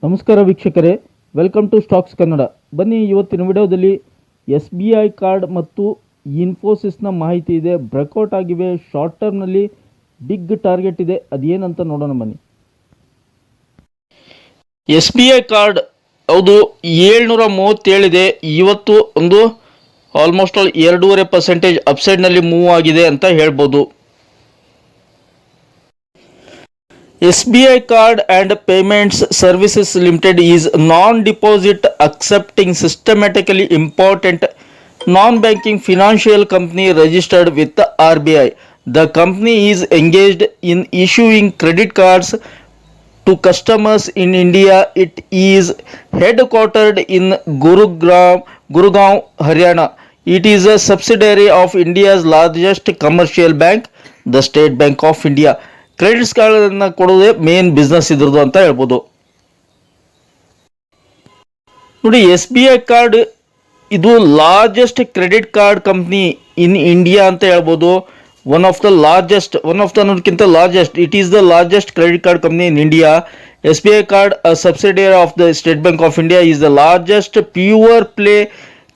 ನಮಸ್ಕಾರ ವೀಕ್ಷಕರೇ, welcome to stocks Kannada. ಬನ್ನಿ, ಇವತ್ತಿನ ವಿಡಿಯೋದಲ್ಲಿ SBI ಕಾರ್ಡ್ ಮತ್ತು ಇನ್ಫೋಸಿಸ್ನ ಮಾಹಿತಿ ಇದೆ. ಬ್ರೇಕ್ಔಟ್ ಆಗಿವೆ, ಶಾರ್ಟ್ ಟರ್ಮ್ನಲ್ಲಿ ಬಿಗ್ ಟಾರ್ಗೆಟ್ ಇದೆ, ಅದೇನಂತ ನೋಡೋಣ ಬನ್ನಿ. SBI ಕಾರ್ಡ್ ಹೌದು 737 ಇದೆ. ಇವತ್ತು ಒಂದು ಆಲ್ಮೋಸ್ಟ್ 2.5% ಅಪ್ಸೈಡ್ನಲ್ಲಿ ಮೂವ್ ಆಗಿದೆ ಅಂತ ಹೇಳ್ಬೋದು. SBI Card and Payments Services Limited is non-deposit accepting systematically important non-banking financial company registered with the RBI. The company is engaged in issuing credit cards to customers in India. It is headquartered in Gurugaon, Haryana. It is a subsidiary of India's largest commercial bank, the State Bank of India. Credits ಕಾರ್ಡನ್ನು ಕೊಡೋದೇ main business ಇದ್ರದ್ದು ಅಂತ ಹೇಳ್ಬೋದು. ನೋಡಿ, SBI card ಇದು largest credit card company in India ಅಂತ ಹೇಳ್ಬೋದು. One of the ಅನ್ನೋದಕ್ಕಿಂತ largest, it is the largest credit card company in India. SBI card subsidiary of the State Bank of India is the largest pure play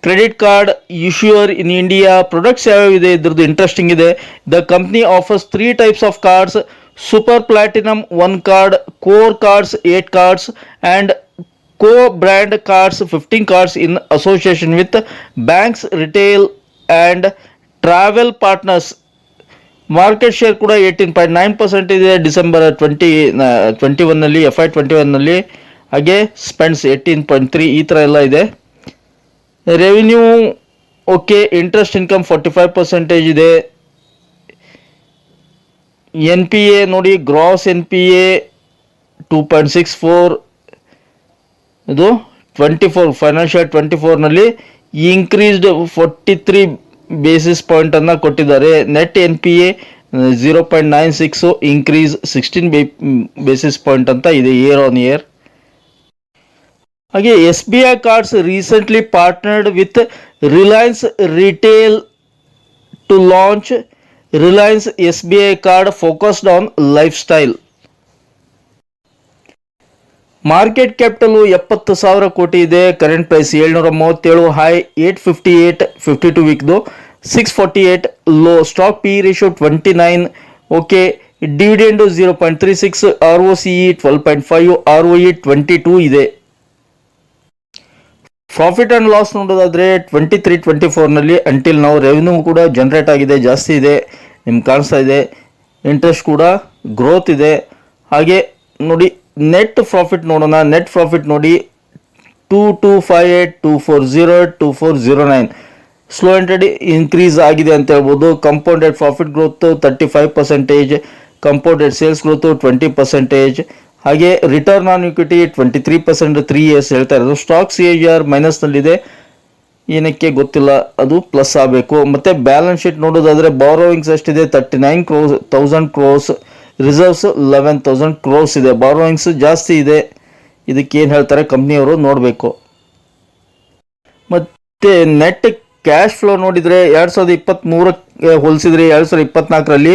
credit card issuer in India. Products ಯಾವ್ಯಾವಿದೆ ಇದ್ರದ್ದು interesting ಇದೆ. The company offers 3 types of cards: Super Platinum 1 card, Core Cards 8 cards, and Co-brand cards 15 cards in association with banks, retail and travel partners. Market share ಕೂಡ 18.9% ಇದೆ December 2021 ನಲ್ಲಿ, FY21 ನಲ್ಲಿ. ಹಾಗೆ spends 18.3 ಈ ಥರ ಎಲ್ಲ ಇದೆ. Revenue okay. ಇಂಟ್ರೆಸ್ಟ್ ಇನ್ಕಮ್ 45% ಇದೆ. NPA ನೋಡಿ, ಗ್ರಾಸ್ NPA 2.64, ಇದು 24 ಫೈನಾನ್ಷಿಯಲ್ 24ನಲ್ಲಿ ಇನ್ಕ್ರೀಸ್ಡ್ 43 ಬೇಸಿಸ್ ಪಾಯಿಂಟ್ ಅನ್ನು ಕೊಟ್ಟಿದ್ದಾರೆ. Net NPA 0.96, increase 16 basis point ಅಂತ ಇದೆ ಇಯರ್ ಆನ್ ಇಯರ್. ಹಾಗೆ SBI cards recently partnered with Reliance retail to launch Reliance SBI card focused on lifestyle. Market capital 70,000 crore ಇದೆ. Current price 737, high 858, 52 ವೀಕ್ದು 648, low. Stock PE ratio 29. Okay. Dividend 0.36, ROCE 12.5, ROE 22 ಇದೆ. Profit and loss ನೋಡೋದಾದರೆ 23-24ನಲ್ಲಿ until ನಾವು revenue ಕೂಡ generate ಆಗಿದೆ, ಜಾಸ್ತಿ ಇದೆ, ನಿಮ್ಗೆ ಕಾಣಿಸ್ತಾ ಇದೆ. ಇಂಟ್ರೆಸ್ಟ್ ಕೂಡ ಗ್ರೋತ್ ಇದೆ. ಹಾಗೆ ನೋಡಿ, ನೆಟ್ ಪ್ರಾಫಿಟ್ ನೋಡೋಣ. ನೆಟ್ ಪ್ರಾಫಿಟ್ ನೋಡಿ 2258, 2408, 2409 ಸ್ಲೋ ಆ್ಯಂಡ್ ಸ್ಟಡಿ ಇನ್ಕ್ರೀಸ್ ಆಗಿದೆ ಅಂತ ಹೇಳ್ಬೋದು. Compounded profit growth 35%, compounded sales growth 20%. ಹಾಗೆ ರಿಟರ್ನ್ ಆನ್ ಇಕ್ವಿಟಿ 23%, 3 years ಹೇಳ್ತಾ ಇರೋದು. ಸ್ಟಾಕ್ CAGR ಮೈನಸ್ನಲ್ಲಿದೆ, ಏನಕ್ಕೆ ಗೊತ್ತಿಲ್ಲ, ಅದು ಪ್ಲಸ್ ಆಗಬೇಕು. ಮತ್ತು ಬ್ಯಾಲೆನ್ಸ್ ಶೀಟ್ ನೋಡೋದಾದರೆ ಬಾರೋವಿಂಗ್ಸ್ ಎಷ್ಟಿದೆ? 39,000 crores, ರಿಸರ್ವ್ಸ್ 11,000 crores ಇದೆ. ಬಾರೋವಿಂಗ್ಸ್ ಜಾಸ್ತಿ ಇದೆ, ಇದಕ್ಕೆ ಏನು ಹೇಳ್ತಾರೆ ಕಂಪ್ನಿಯವರು ನೋಡಬೇಕು. ಮತ್ತು ನೆಟ್ ಕ್ಯಾಶ್ ಫ್ಲೋ ನೋಡಿದರೆ 2023ಕ್ಕೆ ಹೋಲಿಸಿದ್ರೆ 2024ರಲ್ಲಿ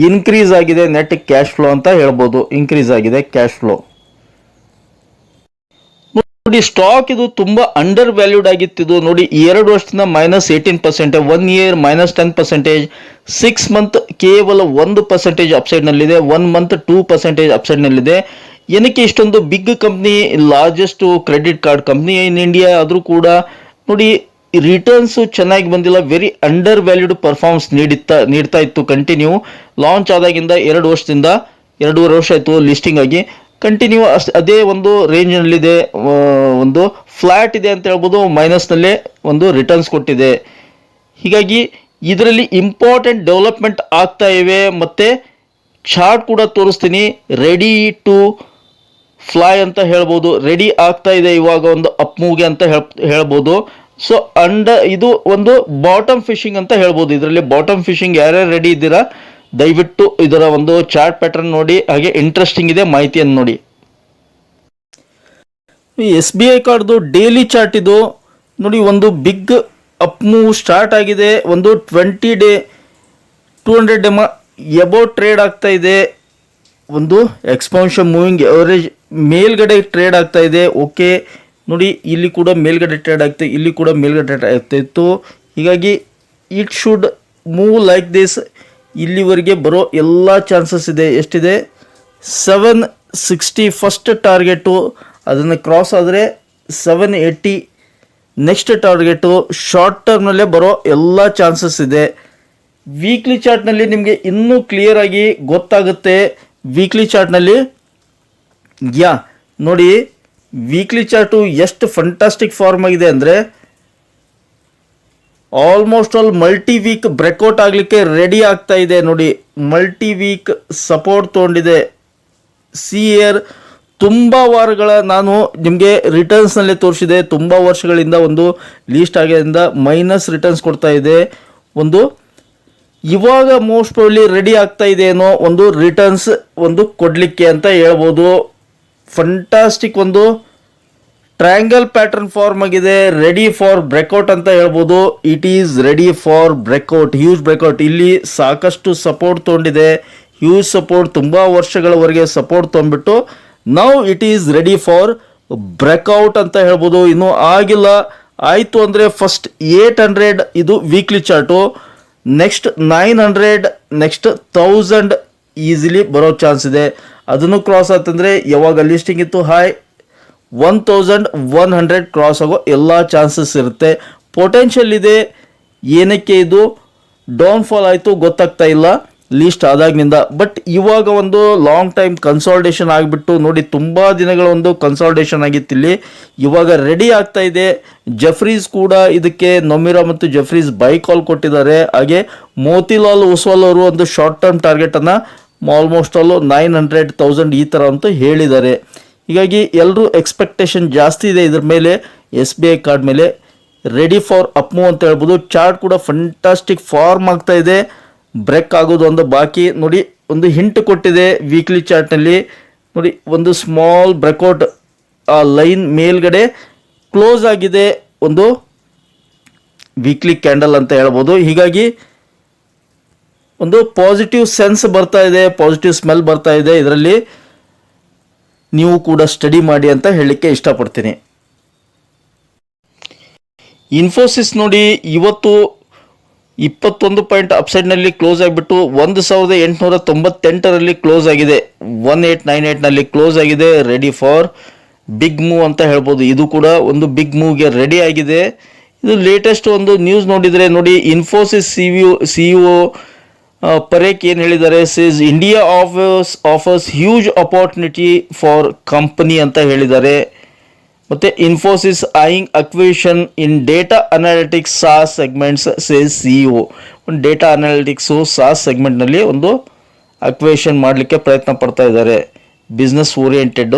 ಇನ್ಕ್ರೀಸ್ ಆಗಿದೆ ನೆಟ್ ಕ್ಯಾಶ್ ಫ್ಲೋ ಅಂತ ಹೇಳ್ಬೋದು. ಇನ್ಕ್ರೀಸ್ ಆಗಿದೆ ಕ್ಯಾಶ್ ಫ್ಲೋ. ನೋಡಿ, ಸ್ಟಾಕ್ ಇದು ತುಂಬ ಅಂಡರ್ ವ್ಯಾಲ್ಯೂಡ್ ಆಗಿತ್ತು. ಇದು ನೋಡಿ, 2 ವರ್ಷದಿಂದ -18%, 1 year -10%, 6 months ಕೇವಲ 1% ಅಪ್ಸೈಡ್ನಲ್ಲಿದೆ, 1 month 2% ಅಪ್ಸೈಡ್ನಲ್ಲಿದೆ. ಏನಕ್ಕೆ ಇಷ್ಟೊಂದು big company, largest credit card company in India ಆದರೂ ಕೂಡ ನೋಡಿ ರಿಟರ್ನ್ಸು ಚೆನ್ನಾಗಿ ಬಂದಿಲ್ಲ. ವೆರಿ ಅಂಡರ್ ವ್ಯಾಲ್ಯೂಡ್ ಪರ್ಫಾರ್ಮೆನ್ಸ್ ನೀಡ್ತಾ ಇತ್ತು ಕಂಟಿನ್ಯೂ. ಲಾಂಚ್ ಆದಾಗಿಂದ 2 ವರ್ಷದಿಂದ 2.5 ವರ್ಷ ಆಯಿತು ಲಿಸ್ಟಿಂಗ್ ಆಗಿ. ಕಂಟಿನ್ಯೂ ಅದೇ ಒಂದು ರೇಂಜ್ನಲ್ಲಿದೆ, ಒಂದು ಫ್ಲ್ಯಾಟ್ ಇದೆ ಅಂತ ಹೇಳ್ಬೋದು. ಮೈನಸ್ನಲ್ಲೇ ಒಂದು ರಿಟರ್ನ್ಸ್ ಕೊಟ್ಟಿದೆ. ಹೀಗಾಗಿ ಇದರಲ್ಲಿ ಇಂಪಾರ್ಟೆಂಟ್ ಡೆವಲಪ್ಮೆಂಟ್ ಆಗ್ತಾ ಇವೆ. ಮತ್ತು ಚಾರ್ಟ್ ಕೂಡ ತೋರಿಸ್ತೀನಿ. ರೆಡಿ ಟು ಫ್ಲೈ ಅಂತ ಹೇಳ್ಬೋದು. ರೆಡಿ ಆಗ್ತಾ ಇದೆ ಇವಾಗ ಒಂದು ಅಪ್ ಮೂವ್ಗೆ ಅಂತ ಹೇಳ್ಬೋದು. ಸೊ ಇದು ಒಂದು ಬಾಟಮ್ ಫಿಶಿಂಗ್ ಅಂತ ಹೇಳ್ಬೋದು. ಇದರಲ್ಲಿ ಬಾಟಮ್ ಫಿಶಿಂಗ್ ಯಾರ್ಯಾರು ರೆಡಿ ಇದ್ದೀರಾ ದಯವಿಟ್ಟು ಇದರ ಒಂದು ಚಾರ್ಟ್ ಪ್ಯಾಟರ್ನ್ ನೋಡಿ, ಹಾಗೆ ಇಂಟ್ರೆಸ್ಟಿಂಗ್ ಇದೆ ಮಾಹಿತಿಯನ್ನು ನೋಡಿ. SBI ಕಾರ್ಡ್ದು ಡೈಲಿ ಚಾರ್ಟ್ ಇದು ನೋಡಿ. ಒಂದು ಬಿಗ್ ಅಪ್ ಮೂವ್ ಸ್ಟಾರ್ಟ್ ಆಗಿದೆ. ಒಂದು 20 day 200 ಎಬೋ ಟ್ರೇಡ್ ಆಗ್ತಾ ಇದೆ. ಒಂದು ಎಕ್ಸ್ಪಾನ್ಷನ್ ಮೂವಿಂಗ್ ಎವರೇಜ್ ಮೇಲ್ಗಡೆ ಟ್ರೇಡ್ ಆಗ್ತಾ ಇದೆ. ಓಕೆ ನೋಡಿ, ಇಲ್ಲಿ ಕೂಡ ಮೇಲ್ಗಡೆ ಟ್ರೇಡ್ ಆಗ್ತಾ, ಇಲ್ಲಿ ಕೂಡ ಮೇಲ್ಗಡೆ ಟ್ರೇಡ್ ಆಗ್ತಾ ಇತ್ತು. ಹೀಗಾಗಿ it should move like this. ಇಲ್ಲಿವರೆಗೆ ಬರೋ ಎಲ್ಲ ಚಾನ್ಸಸ್ ಇದೆ. ಎಷ್ಟಿದೆ? 760 ಫಸ್ಟ್ ಟಾರ್ಗೆಟು, ಅದನ್ನು ಕ್ರಾಸ್ ಆದರೆ 780 ನೆಕ್ಸ್ಟ್ ಟಾರ್ಗೆಟು. ಶಾರ್ಟ್ ಟರ್ಮ್ನಲ್ಲೇ ಬರೋ ಎಲ್ಲ ಚಾನ್ಸಸ್ ಇದೆ. ವೀಕ್ಲಿ ಚಾರ್ಟ್ನಲ್ಲಿ ನಿಮಗೆ ಇನ್ನೂ ಕ್ಲಿಯರ್ ಆಗಿ ಗೊತ್ತಾಗುತ್ತೆ. ವೀಕ್ಲಿ ಚಾರ್ಟ್ನಲ್ಲಿ ನೋಡಿ, ವೀಕ್ಲಿ ಚಾರ್ಟು ಎಷ್ಟು ಫಂಟಾಸ್ಟಿಕ್ ಫಾರ್ಮ್ ಆಗಿದೆ ಅಂದರೆ almost all multi week breakout ಆಗಲಿಕ್ಕೆ ರೆಡಿ ಆಗ್ತಾ ಇದೆ. ನೋಡಿ, ಮಲ್ಟಿ ವೀಕ್ ಸಪೋರ್ಟ್ ತೊಗೊಂಡಿದೆ. ಸಿಯರ್ ತುಂಬ ವಾರಗಳ ನಾನು ನಿಮಗೆ ರಿಟರ್ನ್ಸ್ನಲ್ಲೇ ತೋರಿಸಿದೆ. ತುಂಬ ವರ್ಷಗಳಿಂದ ಒಂದು ಲೀಸ್ಟ್ ಆಗಿದ್ದರಿಂದ ಮೈನಸ್ ರಿಟರ್ನ್ಸ್ ಕೊಡ್ತಾ ಇದೆ. ಒಂದು ಇವಾಗ ಮೋಸ್ಟ್ ಪ್ರಾಬಬ್ಲಿ ರೆಡಿ ಆಗ್ತಾ ಇದೆ ಏನೋ ಒಂದು ರಿಟರ್ನ್ಸ್ ಒಂದು ಕೊಡಲಿಕ್ಕೆ ಅಂತ ಹೇಳ್ಬೋದು. ಫಂಟಾಸ್ಟಿಕ್ ಒಂದು ಟ್ರಯಾಂಗಲ್ ಪ್ಯಾಟರ್ನ್ ಫಾರ್ಮ್ ಆಗಿದೆ. ರೆಡಿ ಫಾರ್ ಬ್ರೇಕ್ಔಟ್ ಅಂತ ಹೇಳ್ಬೋದು. It is ready for breakout, huge breakout. ಇಲ್ಲಿ ಸಾಕಷ್ಟು ಸಪೋರ್ಟ್ ತೊಗೊಂಡಿದೆ, ಹ್ಯೂಜ್ ಸಪೋರ್ಟ್, ತುಂಬ ವರ್ಷಗಳವರೆಗೆ ಸಪೋರ್ಟ್ ತೊಗೊಂಡ್ಬಿಟ್ಟು now it is ready for breakout ಅಂತ ಹೇಳ್ಬೋದು. ಇನ್ನೂ ಆಗಿಲ್ಲ. ಆಯಿತು ಅಂದರೆ ಫಸ್ಟ್ 800 ಇದು weekly chart, next 900, next 1000 easily ಬರೋ ಚಾನ್ಸ್ ಇದೆ. ಅದನ್ನು ಕ್ರಾಸ್ ಆತಂದರೆ ಯಾವಾಗ ಲಿಸ್ಟಿಂಗ್ ಇತ್ತು ಹೈ 1100 ಕ್ರಾಸ್ ಆಗೋ ಎಲ್ಲ ಚಾನ್ಸಸ್ ಇರುತ್ತೆ. ಪೊಟೆನ್ಷಿಯಲ್ ಇದೆ. ಏನಕ್ಕೆ ಇದು ಡೌನ್ಫಾಲ್ ಆಯಿತು ಗೊತ್ತಾಗ್ತಾ ಇಲ್ಲ ಲೀಸ್ಟ್ ಆದಾಗಿನಿಂದ. ಬಟ್ ಇವಾಗ ಒಂದು ಲಾಂಗ್ ಟೈಮ್ ಕನ್ಸಾಲ್ಟೇಷನ್ ಆಗಿಬಿಟ್ಟು ನೋಡಿ, ತುಂಬ ದಿನಗಳ ಒಂದು ಕನ್ಸಾಲ್ಟೇಷನ್ ಆಗಿತ್ತು. ಇಲ್ಲಿ ಇವಾಗ ರೆಡಿ ಆಗ್ತಾ ಇದೆ. ಜಫ್ರೀಸ್ ಕೂಡ ಇದಕ್ಕೆ ನೊಮಿರಾ ಮತ್ತು ಜಫ್ರೀಸ್ ಬೈ ಕಾಲ್ ಕೊಟ್ಟಿದ್ದಾರೆ. ಹಾಗೆ ಮೋತಿಲಾಲ್ ಒಸ್ವಾಲ್ ಅವರು ಒಂದು ಶಾರ್ಟ್ ಟರ್ಮ್ ಟಾರ್ಗೆಟನ್ನು ಆಲ್ಮೋಸ್ಟ್ ಆಲ್ 900, 1000 ಈ ಥರ ಅಂತೂ ಹೇಳಿದ್ದಾರೆ. ಹೀಗಾಗಿ ಎಲ್ಲರೂ ಎಕ್ಸ್ಪೆಕ್ಟೇಷನ್ ಜಾಸ್ತಿ ಇದೆ ಇದ್ರ ಮೇಲೆ. SBI ಕಾರ್ಡ್ ಮೇಲೆ ರೆಡಿ ಫಾರ್ ಅಪ್ ಮೂವ್ ಅಂತ ಹೇಳ್ಬೋದು. ಚಾರ್ಟ್ ಕೂಡ ಫಂಟಾಸ್ಟಿಕ್ ಫಾರ್ಮ್ ಆಗ್ತಾ ಇದೆ. ಬ್ರೇಕ್ ಆಗೋದು ಒಂದು ಬಾಕಿ. ನೋಡಿ, ಒಂದು ಹಿಂಟ್ ಕೊಟ್ಟಿದೆ ವೀಕ್ಲಿ ಚಾರ್ಟ್ನಲ್ಲಿ. ನೋಡಿ, ಒಂದು ಸ್ಮಾಲ್ ಬ್ರೇಕ್ಔಟ್ ಆ ಲೈನ್ ಮೇಲ್ಗಡೆ ಕ್ಲೋಸ್ ಆಗಿದೆ, ಒಂದು ವೀಕ್ಲಿ ಕ್ಯಾಂಡಲ್ ಅಂತ ಹೇಳ್ಬೋದು. ಹೀಗಾಗಿ ಒಂದು ಪಾಸಿಟಿವ್ ಸೆನ್ಸ್ ಬರ್ತಾ ಇದೆ, ಪಾಸಿಟಿವ್ ಸ್ಮೆಲ್ ಬರ್ತಾ ಇದೆ. ಇದರಲ್ಲಿ ನೀವು ಕೂಡ ಸ್ಟಡಿ ಮಾಡಿ ಅಂತ ಹೇಳಲಿಕ್ಕೆ ಇಷ್ಟಪಡ್ತೀನಿ. ಇನ್ಫೋಸಿಸ್ ನೋಡಿ, ಇವತ್ತು 21 ಪಾಯಿಂಟ್ ಅಪ್ಸೈಡ್ನಲ್ಲಿ ಕ್ಲೋಸ್ ಆಗಿಬಿಟ್ಟು 1898ರಲ್ಲಿ ಕ್ಲೋಸ್ ಆಗಿದೆ. 1898ನಲ್ಲಿ ಕ್ಲೋಸ್ ಆಗಿದೆ. ರೆಡಿ ಫಾರ್ ಬಿಗ್ ಮೂವ್ ಅಂತ ಹೇಳ್ಬೋದು. ಇದು ಕೂಡ ಒಂದು ಬಿಗ್ ಮೂವ್ಗೆ ರೆಡಿ ಆಗಿದೆ. ಇದು ಲೇಟೆಸ್ಟ್ ಒಂದು ನ್ಯೂಸ್ ನೋಡಿದರೆ ನೋಡಿ, ಇನ್ಫೋಸಿಸ್ CEO ಪರೇಖ್ ಏನು ಹೇಳಿದ್ದಾರೆ, says India offers huge opportunity for company ಅಂತ ಹೇಳಿದ್ದಾರೆ. ಮತ್ತು Infosys eyeing acquisition in data analytics SaaS segments, says CEO. ಒಂದು ಡೇಟಾ ಅನಾಲಿಟಿಕ್ಸು ಸಾಸ್ ಸೆಗ್ಮೆಂಟ್ನಲ್ಲಿ ಒಂದು ಅಕ್ವಿಷನ್ ಮಾಡಲಿಕ್ಕೆ ಪ್ರಯತ್ನ ಪಡ್ತಾ ಇದ್ದಾರೆ, ಬಿಸ್ನೆಸ್ ಓರಿಯೆಂಟೆಡ್.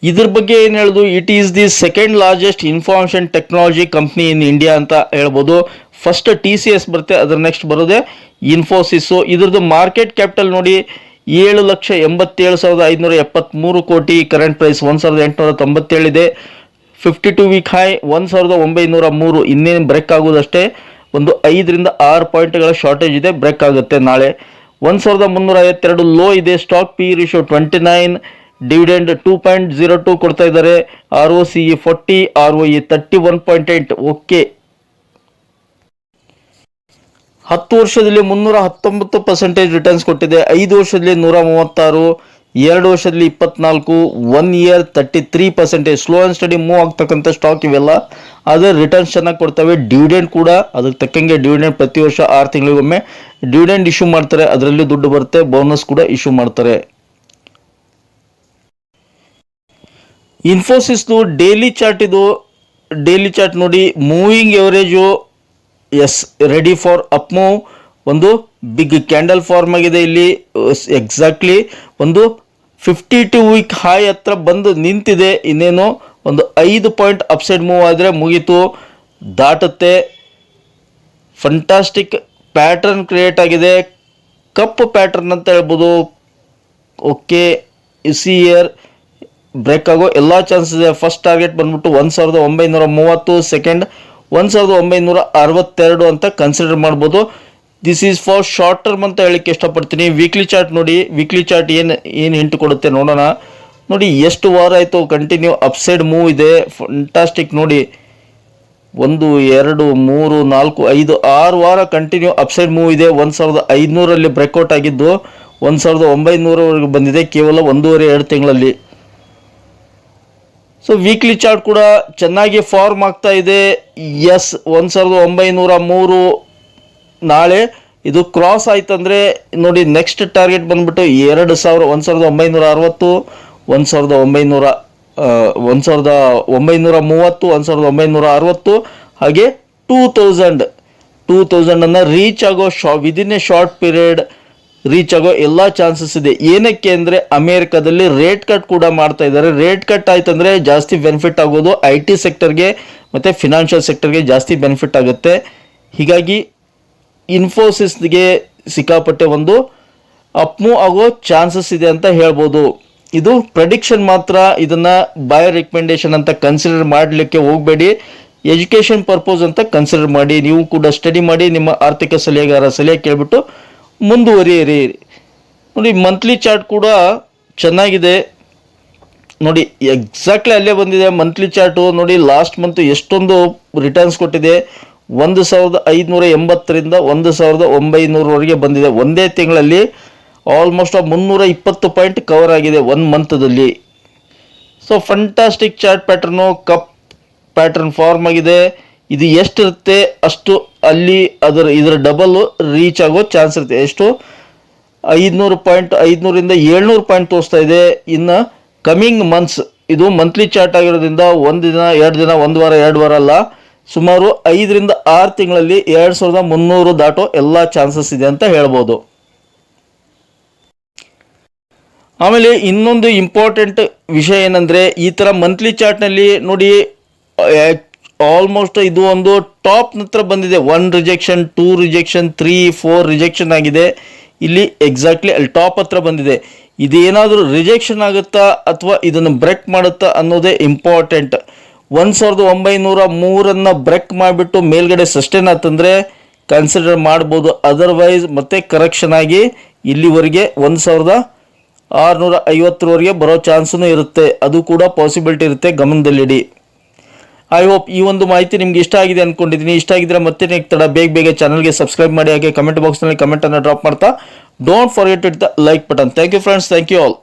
ಇದ್ರ ಬಗ್ಗೆ ಏನು ಹೇಳೋದು, it is the second largest information technology company in India ಅಂತ ಹೇಳ್ಬೋದು. ಫಸ್ಟ್ TCS ಬರುತ್ತೆ, ಅದರ ನೆಕ್ಸ್ಟ್ ಬರೋದೇ ಇನ್ಫೋಸಿಸ್ಸು. ಇದ್ರದ್ದು ಮಾರ್ಕೆಟ್ ಕ್ಯಾಪಿಟಲ್ ನೋಡಿ 7,87,573 ಕೋಟಿ. ಕರೆಂಟ್ ಪ್ರೈಸ್ 1,897 ಇದೆ. 52 ವೀಕ್ ಹೈ 1,903. ಇನ್ನೇನು ಬ್ರೇಕ್ ಆಗೋದಷ್ಟೇ, ಒಂದು 5ರಿಂದ 6 ಪಾಯಿಂಟ್ಗಳ ಶಾರ್ಟೇಜ್ ಇದೆ, ಬ್ರೇಕ್ ಆಗುತ್ತೆ ನಾಳೆ. 1,352 ಲೋ ಇದೆ. ಸ್ಟಾಕ್ PE ರೇಷಿಯೋ 29, ಡಿವಿಡೆಂಡ್ 2.02 ಕೊಡ್ತಾ ಇದ್ದಾರೆ. ROCE 40, ROE 31.8. ಓಕೆ, 10 ವರ್ಷದಲ್ಲಿ 319% ರಿಟರ್ನ್ಸ್ ಕೊಟ್ಟಿದೆ. 5 ವರ್ಷದಲ್ಲಿ 136, 2 ವರ್ಷದಲ್ಲಿ 24, 1 year 33%. Slow and study move ಆಗ್ತಕ್ಕಂಥ ಸ್ಟಾಕ್ ಇವೆಲ್ಲ. ಆದರೆ ರಿಟರ್ನ್ಸ್ ಚೆನ್ನಾಗಿ ಕೊಡ್ತವೆ. ಡಿವಿಡೆಂಡ್ ಕೂಡ ಅದಕ್ಕೆ ತಕ್ಕಂಗೆ ಡಿವಿಡೆಂಡ್ ಪ್ರತಿ ವರ್ಷ 6 ತಿಂಗಳಿಗೊಮ್ಮೆ ಡಿವಿಡೆಂಡ್ ಇಶ್ಯೂ ಮಾಡ್ತಾರೆ, ಅದರಲ್ಲಿ ದುಡ್ಡು ಬರುತ್ತೆ. ಬೋನಸ್ ಕೂಡ ಇಶ್ಯೂ ಮಾಡ್ತಾರೆ. ಇನ್ಫೋಸಿಸ್ದು ಡೈಲಿ ಚಾರ್ಟ್ ಇದು. ಡೈಲಿ ಚಾರ್ಟ್ ನೋಡಿ, moving average ready for up move. ಒಂದು ಬಿಗ್ ಕ್ಯಾಂಡಲ್ ಫಾರ್ಮ್ ಆಗಿದೆ. ಇಲ್ಲಿ ಎಕ್ಸಾಕ್ಟ್ಲಿ ಒಂದು 52 ವೀಕ್ ಹೈ ಹತ್ರ ಬಂದು ನಿಂತಿದೆ. ಇನ್ನೇನು ಒಂದು 5 ಪಾಯಿಂಟ್ ಅಪ್ಸೈಡ್ ಮೂವ್ ಆದರೆ ಮುಗೀತು, ದಾಟುತ್ತೆ. ಫಂಟಾಸ್ಟಿಕ್ ಪ್ಯಾಟರ್ನ್ ಕ್ರಿಯೇಟ್ ಆಗಿದೆ, ಕಪ್ ಪ್ಯಾಟರ್ನ್ ಅಂತ ಹೇಳ್ಬೋದು. ಓಕೆ, ಇಯರ್ ಬ್ರೇಕ್ ಆಗೋ ಎಲ್ಲ ಚಾನ್ಸಸ್ ಇದೆ. ಫಸ್ಟ್ ಟಾರ್ಗೆಟ್ ಬಂದ್ಬಿಟ್ಟು 1,930, ಸೆಕೆಂಡ್ 1,962 ಅಂತ ಕನ್ಸಿಡರ್ ಮಾಡ್ಬೋದು. This is for short term ಅಂತ ಹೇಳಿಕ್ಕೆ ಇಷ್ಟಪಡ್ತೀನಿ. ವೀಕ್ಲಿ ಚಾರ್ಟ್ ನೋಡಿ, ವೀಕ್ಲಿ ಚಾರ್ಟ್ ಏನು ಹಿಂಟ್ ಕೊಡುತ್ತೆ ನೋಡೋಣ. ನೋಡಿ ಎಷ್ಟು ವಾರ ಆಯಿತು ಕಂಟಿನ್ಯೂ ಅಪ್ಸೈಡ್ ಮೂವ್ ಇದೆ, ಫಂಟಾಸ್ಟಿಕ್. ನೋಡಿ 1 2 3 4 5 6 ವಾರ ಕಂಟಿನ್ಯೂ ಅಪ್ಸೈಡ್ ಮೂವ್ ಇದೆ. 1500 ಬ್ರೇಕ್ಔಟ್ ಆಗಿದ್ದು 1900ವರೆಗೆ ಬಂದಿದೆ ಕೇವಲ 1.5-2 ತಿಂಗಳಲ್ಲಿ. ಸೊ ವೀಕ್ಲಿ ಚಾರ್ಟ್ ಕೂಡ ಚೆನ್ನಾಗಿ ಫಾರ್ಮ್ ಆಗ್ತಾ ಇದೆ. ಎಸ್ 1903 ನಾಳೆ ಇದು ಕ್ರಾಸ್ ಆಯ್ತಂದ್ರೆ ನೋಡಿ ನೆಕ್ಸ್ಟ್ ಟಾರ್ಗೆಟ್ ಬಂದ್ಬಿಟ್ಟು 1960, 1930, 1960 ಹಾಗೆ 2000 ಅನ್ನ ರೀಚ್ ಆಗೋ within A short period reach ಆಗೋ ಎಲ್ಲ ಚಾನ್ಸಸ್ ಇದೆ. ಏನಕ್ಕೆ ಅಂದರೆ ಅಮೇರಿಕಾದಲ್ಲಿ ರೇಟ್ ಕಟ್ ಕೂಡ ಮಾಡ್ತಾ ಇದ್ದಾರೆ. ರೇಟ್ ಕಟ್ ಆಯ್ತಂದ್ರೆ ಜಾಸ್ತಿ ಬೆನಿಫಿಟ್ ಆಗೋದು IT ಸೆಕ್ಟರ್ಗೆ ಮತ್ತು ಫಿನಾನ್ಷಿಯಲ್ ಸೆಕ್ಟರ್ಗೆ ಜಾಸ್ತಿ ಬೆನಿಫಿಟ್ ಆಗುತ್ತೆ. ಹೀಗಾಗಿ ಇನ್ಫೋಸಿಸ್ಗೆ ಸಿಕ್ಕಾಪಟ್ಟೆ ಒಂದು ಅಪ್ಮೂವ್ ಆಗೋ ಚಾನ್ಸಸ್ ಇದೆ ಅಂತ ಹೇಳ್ಬೋದು. ಇದು ಪ್ರೆಡಿಕ್ಷನ್ ಮಾತ್ರ, ಇದನ್ನು ಬೈ ರೆಕಮೆಂಡೇಶನ್ ಅಂತ ಕನ್ಸಿಡರ್ ಮಾಡಲಿಕ್ಕೆ ಹೋಗಬೇಡಿ. ಎಜುಕೇಷನ್ ಪರ್ಪೋಸ್ ಅಂತ ಕನ್ಸಿಡರ್ ಮಾಡಿ. ನೀವು ಕೂಡ ಸ್ಟಡಿ ಮಾಡಿ, ನಿಮ್ಮ ಆರ್ಥಿಕ ಸಲಹೆಗಾರ ಸಲಹೆ ಕೇಳಿಬಿಟ್ಟು ಮುಂದುವರಿಯಿರಿ. ನೋಡಿ ಮಂತ್ಲಿ ಚಾರ್ಟ್ ಕೂಡ ಚೆನ್ನಾಗಿದೆ. ನೋಡಿ ಎಕ್ಸಾಕ್ಟ್ಲಿ ಅಲ್ಲೇ ಬಂದಿದೆ ಮಂತ್ಲಿ ಚಾರ್ಟು. ನೋಡಿ ಲಾಸ್ಟ್ ಮಂತ್ ಎಷ್ಟೊಂದು ರಿಟರ್ನ್ಸ್ ಕೊಟ್ಟಿದೆ. 1580ರಿಂದ 1900ವರೆಗೆ ಬಂದಿದೆ. ಒಂದೇ ತಿಂಗಳಲ್ಲಿ ಆಲ್ಮೋಸ್ಟ್ 320 ಪಾಯಿಂಟ್ ಕವರ್ ಆಗಿದೆ 1 ಮಂತ್ದಲ್ಲಿ. So fantastic chart pattern, cup pattern form ಆಗಿದೆ. ಇದು ಎಷ್ಟಿರುತ್ತೆ ಅಷ್ಟು ಅಲ್ಲಿ ಇದರ ಡಬಲ್ ರೀಚ್ ಆಗೋ ಚಾನ್ಸ್ ಇರುತ್ತೆ. ಎಷ್ಟು 500 ಪಾಯಿಂಟ್, 500ರಿಂದ 700 ಪಾಯಿಂಟ್ ತೋರಿಸ್ತಾ ಇದೆ. ಇನ್ನು ಕಮಿಂಗ್ ಮಂತ್ಸ್ ಇದು ಮಂತ್ಲಿ ಚಾರ್ಟ್ ಆಗಿರೋದ್ರಿಂದ 1 ದಿನ 2 ದಿನ 1 ವಾರ 2 ವಾರ ಅಲ್ಲ, ಸುಮಾರು 5ರಿಂದ 6 ತಿಂಗಳಲ್ಲಿ 2300 ದಾಟೋ ಎಲ್ಲ ಚಾನ್ಸಸ್ ಇದೆ ಅಂತ ಹೇಳ್ಬೋದು. ಆಮೇಲೆ ಇನ್ನೊಂದು ಇಂಪಾರ್ಟೆಂಟ್ ವಿಷಯ ಏನಂದರೆ, ಈ ಥರ ಮಂತ್ಲಿ ಚಾರ್ಟ್ನಲ್ಲಿ ನೋಡಿ ಆಲ್ಮೋಸ್ಟ್ ಇದು ಒಂದು ಟಾಪ್ ಹತ್ರ ಬಂದಿದೆ. 1 ರಿಜೆಕ್ಷನ್, 2 ರಿಜೆಕ್ಷನ್, 3, 4 ರಿಜೆಕ್ಷನ್ ಆಗಿದೆ. ಇಲ್ಲಿ ಎಕ್ಸಾಕ್ಟ್ಲಿ ಅಲ್ಲಿ ಟಾಪ್ ಹತ್ರ ಬಂದಿದೆ. ಇದೇನಾದರೂ ರಿಜೆಕ್ಷನ್ ಆಗುತ್ತಾ ಅಥವಾ ಇದನ್ನು ಬ್ರೇಕ್ ಮಾಡುತ್ತಾ ಅನ್ನೋದೇ ಇಂಪಾರ್ಟೆಂಟ್. 1903 ಬ್ರೇಕ್ ಮಾಡಿಬಿಟ್ಟು ಮೇಲ್ಗಡೆ ಸಸ್ಟೈನ್ ಆತಂದರೆ ಕನ್ಸಿಡರ್ ಮಾಡ್ಬೋದು. ಅದರ್ವೈಸ್ ಮತ್ತೆ ಕರೆಕ್ಷನ್ ಆಗಿ ಇಲ್ಲಿವರೆಗೆ 1650ವರೆಗೆ ಬರೋ ಚಾನ್ಸೂ ಇರುತ್ತೆ. ಅದು ಕೂಡ ಪಾಸಿಬಿಲಿಟಿ ಇರುತ್ತೆ, ಗಮನದಲ್ಲಿಡಿ. ಐ ಹೋಪ್ ಈ ಒಂದು ಮಾಹಿತಿ ನಿಮ್ಗೆ ಇಷ್ಟ ಆಗಿದೆ ಅಂದ್ಕೊಂಡಿದ್ದೀನಿ. ಇಷ್ಟ ಆಗಿದ್ರೆ ಮತ್ತೆ ಬೇಗ ಚಾನಲ್ಗೆ ಸಬ್ಸ್ಕ್ರೈಬ್ ಮಾಡಿ. ಹಾಗೆ ಕಮೆಂಟ್ ಬಾಕ್ಸ್ನಲ್ಲಿ ಕಮೆಂಟನ್ನು ಡ್ರಾಪ್ ಮಾಡ್ತಾ don't forget it the like button. Thank you friends, thank you all.